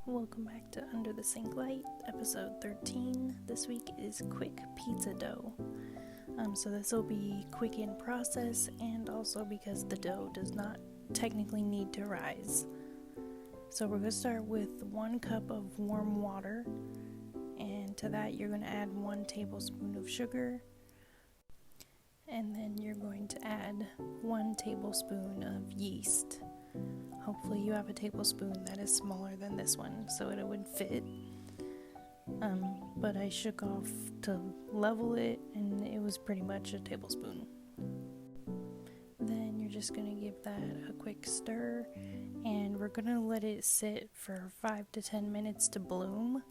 Welcome back to Under the Sink Light, episode 13. This week is quick pizza dough. So this will be quick in process, and also because the dough does not technically need to rise. So we're going to start with 1 cup of warm water, and to that you're going to add 1 tablespoon of sugar, and then you're going to add 1 tablespoon of yeast. Hopefully you have a tablespoon that is smaller than this one so it would fit. But I shook off to level it and it was pretty much a tablespoon. Then you're just going to give that a quick stir, and we're going to let it sit for 5 to 10 minutes to bloom.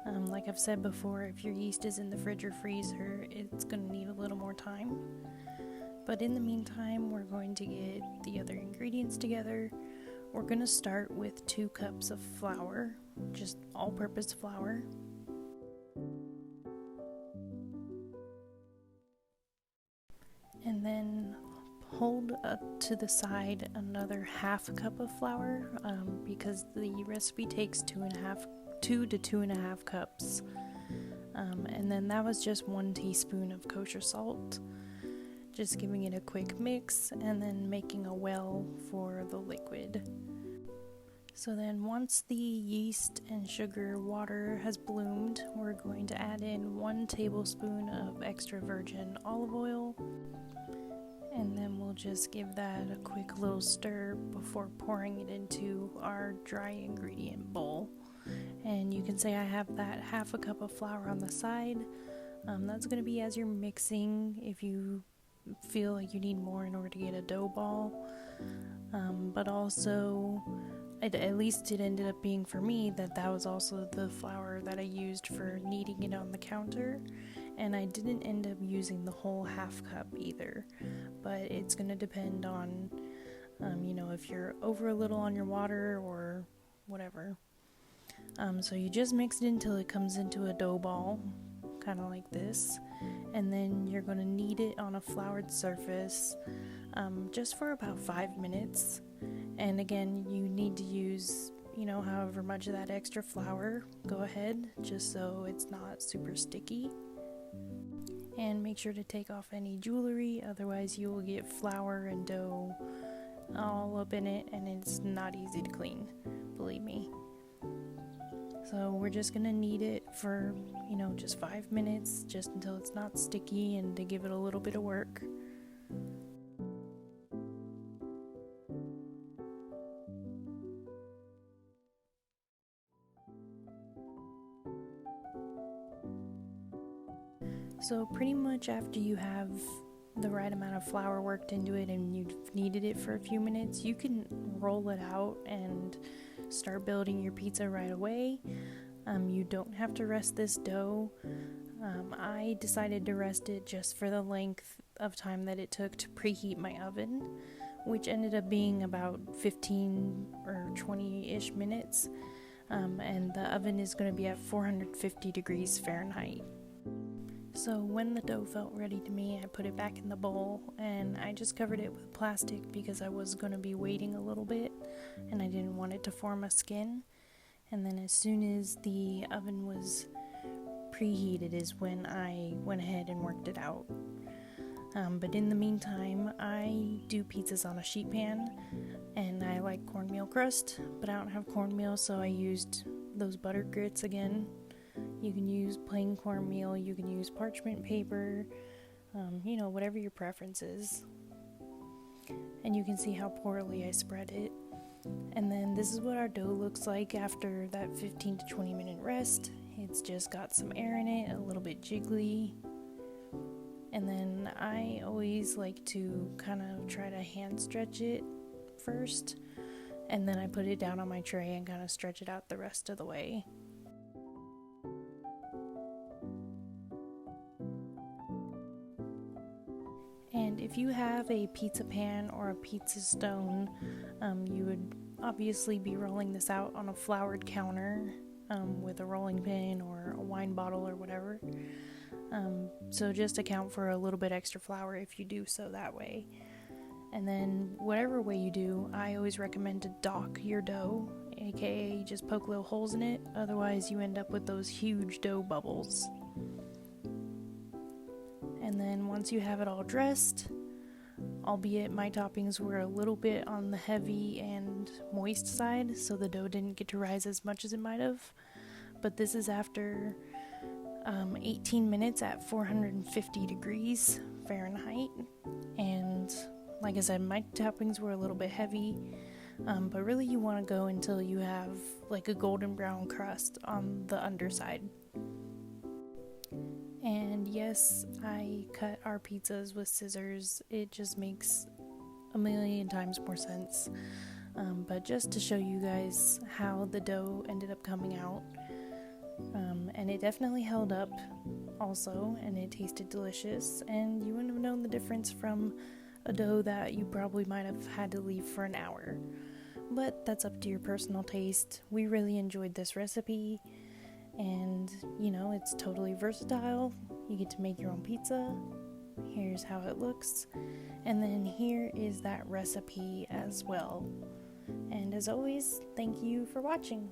Like I've said before, if your yeast is in the fridge or freezer, it's going to need a little more time. But in the meantime, we're going to get the other ingredients together. We're going to start with 2 cups of flour, just all-purpose flour. And then hold up to the side another half cup of flour, because the recipe takes 2 to 2.5 cups. And then that was just 1 teaspoon of kosher salt. Just giving it a quick mix and then making a well for the liquid. So then once the yeast and sugar water has bloomed, we're going to add in 1 tablespoon of extra virgin olive oil, and then we'll just give that a quick little stir before pouring it into our dry ingredient bowl. And you can say I have that half a cup of flour on the side. That's going to be as you're mixing if you feel like you need more in order to get a dough ball. But also, at least it ended up being for me that was also the flour that I used for kneading it on the counter, and I didn't end up using the whole half cup either, but it's going to depend on if you're over a little on your water or whatever. So you just mix it until it comes into a dough ball, kind of like this, and then you're going to knead it on a floured surface just for about 5 minutes. And again, you need to use however much of that extra flour, go ahead, just so it's not super sticky. And make sure to take off any jewelry, otherwise you will get flour and dough all up in it and it's not easy to clean, believe me. So we're just going to knead it for, just 5 minutes, just until it's not sticky and to give it a little bit of work. So pretty much after you have the right amount of flour worked into it and you've kneaded it for a few minutes, you can roll it out and start building your pizza right away. You don't have to rest this dough. I decided to rest it just for the length of time that it took to preheat my oven, which ended up being about 15 or 20-ish minutes. And the oven is going to be at 450 degrees Fahrenheit. So when the dough felt ready to me, I put it back in the bowl, and I just covered it with plastic because I was going to be waiting a little bit and I didn't want it to form a skin. And then as soon as the oven was preheated is when I went ahead and worked it out. But in the meantime, I do pizzas on a sheet pan, and I like cornmeal crust, but I don't have cornmeal, so I used those butter grits again. You can use plain cornmeal, you can use parchment paper, whatever your preference is. And you can see how poorly I spread it. And then this is what our dough looks like after that 15 to 20 minute rest. It's just got some air in it, a little bit jiggly. And then I always like to kind of try to hand stretch it first, and then I put it down on my tray and kind of stretch it out the rest of the way. And if you have a pizza pan or a pizza stone, you would obviously be rolling this out on a floured counter with a rolling pin or a wine bottle or whatever. So just account for a little bit extra flour if you do so that way. And then whatever way you do, I always recommend to dock your dough aka you just poke little holes in it, otherwise you end up with those huge dough bubbles. And then once you have it all dressed, albeit my toppings were a little bit on the heavy and moist side, so the dough didn't get to rise as much as it might have, but this is after 18 minutes at 450 degrees Fahrenheit, and like I said, my toppings were a little bit heavy, but really you want to go until you have like a golden brown crust on the underside. And yes, I cut our pizzas with scissors. It just makes a million times more sense. But just to show you guys how the dough ended up coming out. And it definitely held up also, and it tasted delicious. And you wouldn't have known the difference from a dough that you probably might have had to leave for an hour. But that's up to your personal taste. We really enjoyed this recipe. And, you know, it's totally versatile. You get to make your own pizza. Here's how it looks. And then here is that recipe as well. And as always, thank you for watching.